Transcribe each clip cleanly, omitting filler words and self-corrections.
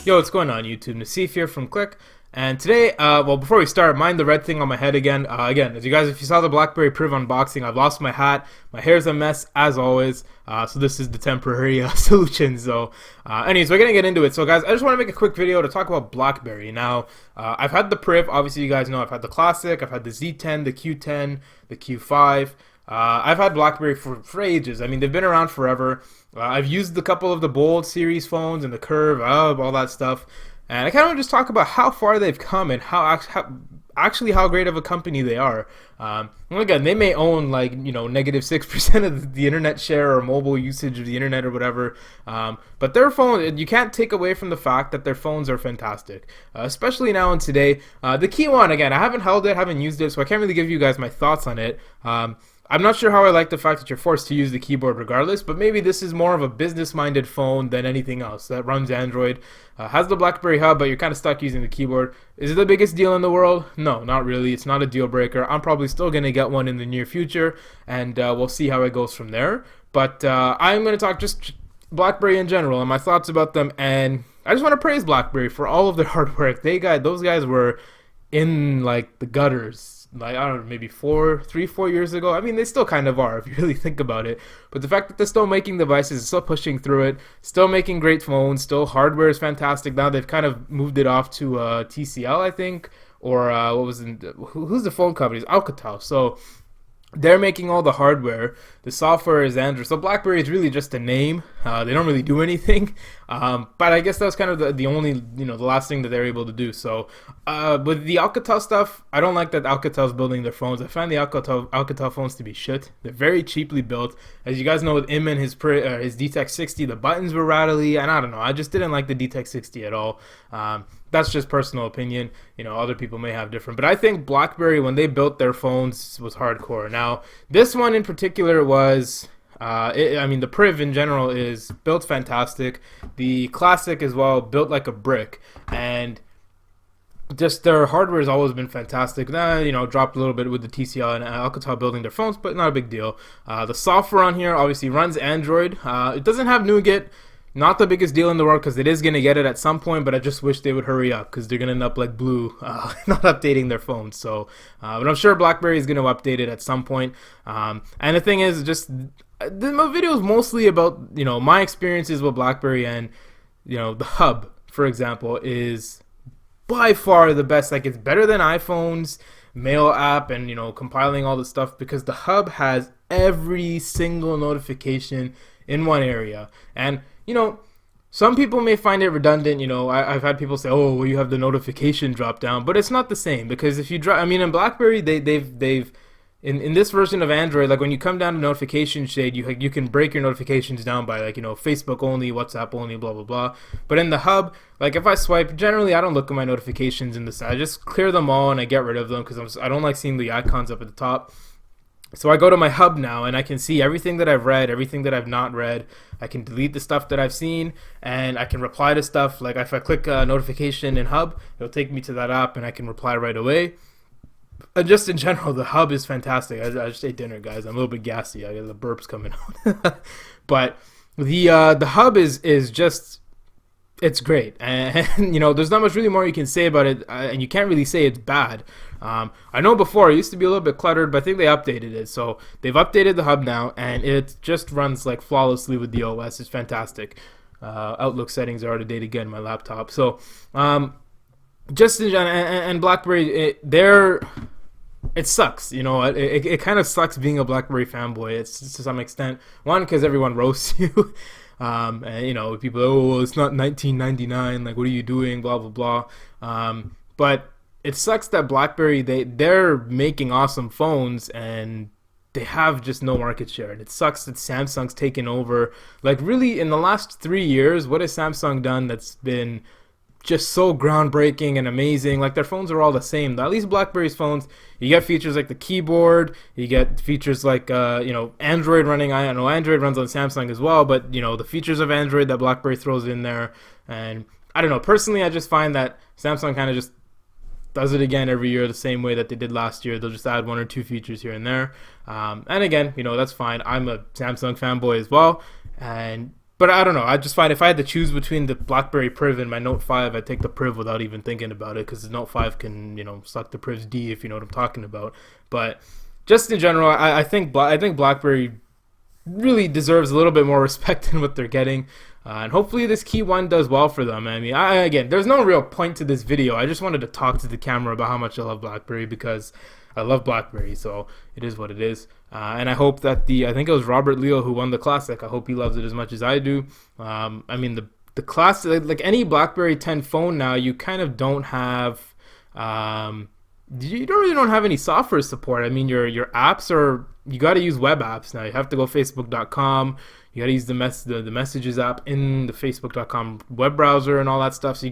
Yo, what's going on YouTube? Nassif here from Click, and today, well, before we start, mind the red thing on my head again. Again, as you guys, if you saw the BlackBerry Priv unboxing, I've lost my hat. My hair's a mess as always. So this is the temporary solution. So, anyways, we're gonna get into it. So, guys, I just want to make a quick video to talk about BlackBerry. Now, I've had the Priv. Obviously, you guys know I've had the Classic. I've had the Z10, the Q10, the Q5. I've had BlackBerry for ages. I mean, they've been around forever. I've used a couple of the Bold series phones and the Curve, all that stuff. And I kind of want to just talk about how far they've come and how great of a company they are. And again, they may own like, -6% of the internet share or mobile usage of the internet or whatever. But their phone, you can't take away from the fact that their phones are fantastic, especially now and today. The key one, again, I haven't held it, haven't used it, so I can't really give you guys my thoughts on it. I'm not sure how I like the fact that you're forced to use the keyboard regardless, but maybe this is more of a business-minded phone than anything else that runs Android. Has the BlackBerry Hub, but you're kind of stuck using the keyboard. Is it the biggest deal in the world? No, not really. It's not a deal breaker. I'm probably still going to get one in the near future, and we'll see how it goes from there. But I'm going to talk just BlackBerry in general and my thoughts about them, and I just want to praise BlackBerry for all of their hard work. Those guys were in like the gutters, like, I don't know, maybe 4 years ago. I mean, they still kind of are if you really think about it, but the fact that they're still making devices, still pushing through it, still making great phones, still hardware is fantastic. Now they've kind of moved it off to TCL, I think, or who's the phone company? It's Alcatel. So they're making all the hardware. The software is Android. So BlackBerry is really just a name. They don't really do anything. But I guess that's kind of the only, the last thing that they're able to do. So with the Alcatel stuff, I don't like that Alcatel's building their phones. I find the Alcatel phones to be shit. They're very cheaply built. As you guys know, with him and his DTEK 60, the buttons were rattly, and I don't know. I just didn't like the DTEK 60 at all. That's just personal opinion. Other people may have different. But I think BlackBerry, when they built their phones, was hardcore. Now, this one in particular was, the Priv in general is built fantastic. The Classic as well, built like a brick. And just their hardware has always been fantastic. Dropped a little bit with the TCL and Alcatel building their phones, but not a big deal. The software on here obviously runs Android. It doesn't have Nougat. Not the biggest deal in the world because it is going to get it at some point, but I just wish they would hurry up because they're going to end up like Blue, not updating their phones. So, but I'm sure BlackBerry is going to update it at some point. And the thing is, my video is mostly about, my experiences with BlackBerry, and, the Hub, for example, is by far the best. Like, it's better than iPhone's mail app and, compiling all the stuff, because the Hub has every single notification in one area. And some people may find it redundant. I've had people say, "Oh, well, you have the notification drop down," but it's not the same, because if you in BlackBerry, they've in this version of Android, like when you come down to notification shade, you can break your notifications down by like Facebook only, WhatsApp only, blah blah blah. But in the Hub, like if I swipe, generally I don't look at my notifications in the side. I just clear them all and I get rid of them because I don't like seeing the icons up at the top. So I go to my Hub now and I can see everything that I've read, everything that I've not read. I can delete the stuff that I've seen, and I can reply to stuff. Like if I click a notification in Hub, it'll take me to that app and I can reply right away. And just in general, the Hub is fantastic. I just ate dinner, guys. I'm a little bit gassy. I got the burps coming out. But the Hub is just, it's great, and there's not much really more you can say about it, and you can't really say it's bad. I know before it used to be a little bit cluttered, but I think they updated it. So they've updated the Hub now, and it just runs like flawlessly with the OS. It's fantastic. Outlook settings are out of date again, my laptop. So just in general, and BlackBerry, it sucks. It kind of sucks being a BlackBerry fanboy. It's to some extent. One, because everyone roasts you. And people, oh, well, it's not 1999, like what are you doing, blah blah blah. But it sucks that BlackBerry, they're making awesome phones and they have just no market share, and it sucks that Samsung's taken over. Like, really, in the last 3 years, what has Samsung done that's been just so groundbreaking and amazing? Like, their phones are all the same. At least BlackBerry's phones, you get features like the keyboard, you get features like Android running. I know Android runs on Samsung as well, but the features of Android that BlackBerry throws in there. And I don't know, personally, I just find that Samsung kind of just does it again every year the same way that they did last year. They'll just add 1 or 2 features here and there, and again, that's fine. I'm a Samsung fanboy as well, and But I don't know. I just find if I had to choose between the BlackBerry Priv and my Note 5, I'd take the Priv without even thinking about it, because the Note 5 can, suck the Priv's D, if you know what I'm talking about. But just in general, I think BlackBerry really deserves a little bit more respect than what they're getting. And hopefully this Key 1 does well for them. I mean, again, there's no real point to this video. I just wanted to talk to the camera about how much I love BlackBerry, because I love BlackBerry, so it is what it is. And I hope that I think it was Robert Leo who won the Classic. I hope he loves it as much as I do. I mean, the Classic, like any BlackBerry 10 phone now, you kind of don't have, you don't have any software support. I mean, your apps you got to use web apps now. You have to go facebook.com. You got to use the messages app in the facebook.com web browser and all that stuff. So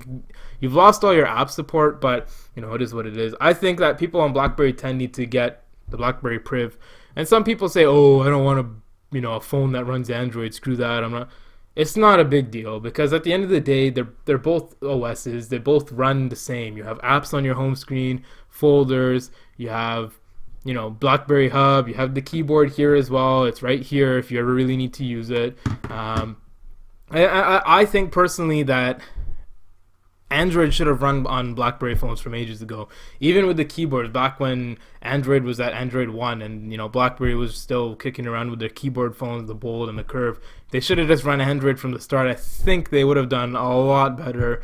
you've lost all your app support, but it is what it is. I think that people on BlackBerry 10 need to get the BlackBerry Priv. And some people say, "Oh, I don't want a phone that runs Android. Screw that." It's not a big deal, because at the end of the day, they're both OSs. They both run the same. You have apps on your home screen, folders. You have BlackBerry Hub. You have the keyboard here as well. It's right here if you ever really need to use it. I think personally that Android should have run on BlackBerry phones from ages ago. Even with the keyboard, back when Android was at Android 1 and BlackBerry was still kicking around with their keyboard phones, the Bold and the Curve. They should have just run Android from the start. I think they would have done a lot better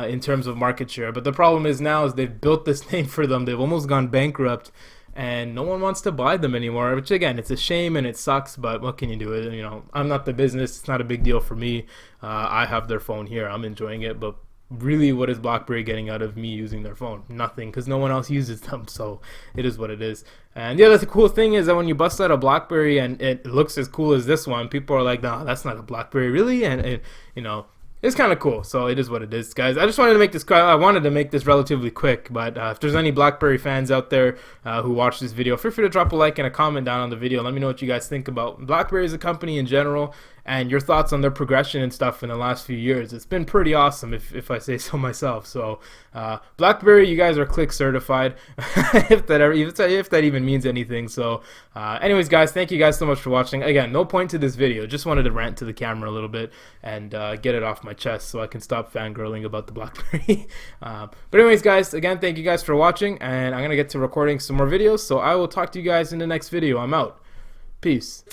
in terms of market share. But the problem is now is they've built this name for them. They've almost gone bankrupt, and no one wants to buy them anymore, which again, it's a shame and it sucks, but what can you do? I'm not the business. It's not a big deal for me. I have their phone here. I'm enjoying it, but really, what is BlackBerry getting out of me using their phone? Nothing, because no one else uses them, so it is what it is. And yeah, the cool thing is that when you bust out a BlackBerry and it looks as cool as this one, people are like, "No, that's not a BlackBerry, really?" And it's kind of cool. So it is what it is, guys. I just wanted to make this. I wanted to make this relatively quick, but if there's any BlackBerry fans out there who watch this video, feel free to drop a like and a comment down on the video. Let me know what you guys think about BlackBerry as a company in general, and your thoughts on their progression and stuff in the last few years. It's been pretty awesome, if I say so myself. So BlackBerry, you guys are click certified, if that even means anything. So anyways, guys, thank you guys so much for watching. Again, no point to this video. Just wanted to rant to the camera a little bit and get it off my chest so I can stop fangirling about the BlackBerry. But anyways, guys, again, thank you guys for watching, and I'm gonna get to recording some more videos. So I will talk to you guys in the next video. I'm out. Peace.